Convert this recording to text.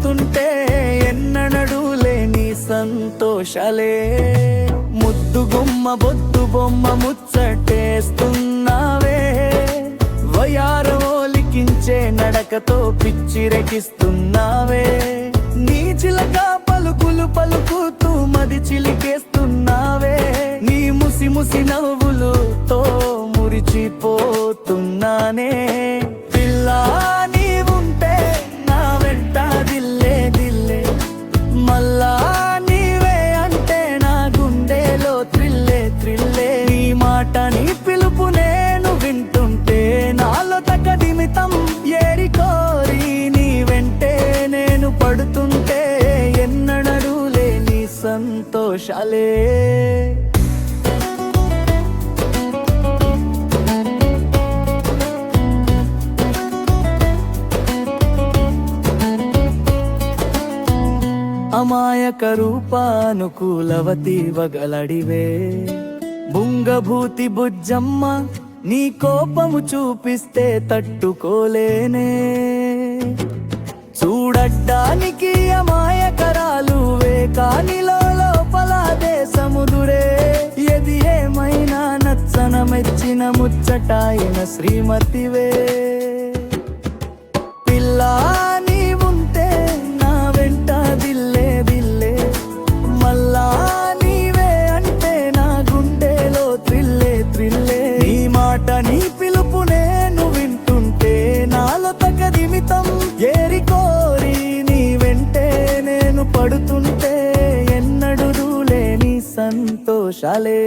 పడుతుంటే ఎన్నడూ లేని సంతోషాలే. ముద్దు గుమ్మ బొద్దు బొమ్మ ముచ్చటేస్తున్నావే, వయారవోలికించే నడకతో పిచ్చిరెకిస్తున్నావే. నీ చిలక పలుకులు పలుకుతూ మది చిలికేస్తున్నావే, నీ ముసి ముసి నవ్వులుతో మురిచిపోతున్నానే. పిల్లా నీవుంటే నా వెంట దిల్లే దిల్లే, మళ్ళా నీవే అంటే నా గుండెలో త్రిల్లే త్రిల్లే. నీ మాట నీ పిలుపు నేను వింటుంటే నాలో తకదిమితం ఏరి కోరి నీ వెంటే నేను పడుతుంటే ఎన్నడూ లేని సంతోషాలే. అమాయక రూపానుకూలవతి వగలడివే, బుంగభూతి బుజ్జమ్మ నీ కోపము చూపిస్తే తట్టుకోలేనే. చూడడ్డానికి అమాయకరాలువే కానిలో లోపల దేశముదురే. ఎది ఏమైనా నచ్చన మెచ్చిన ముచ్చటాయిన శ్రీమతివే. పిల్లా నీవుంటే నా వెంట దిల్లే దిల్లే, మళ్ళా నీవే అంటే నా గుండెలో త్రిల్లే త్రిల్లే. నీ మాట నీ పిలుపు నేను వింటుంటే నాలో తకదిమితం ఏరి కోరి నీ వెంటే నేను పడుతుంటే ఎన్నడూ లేని సంతోషాలే.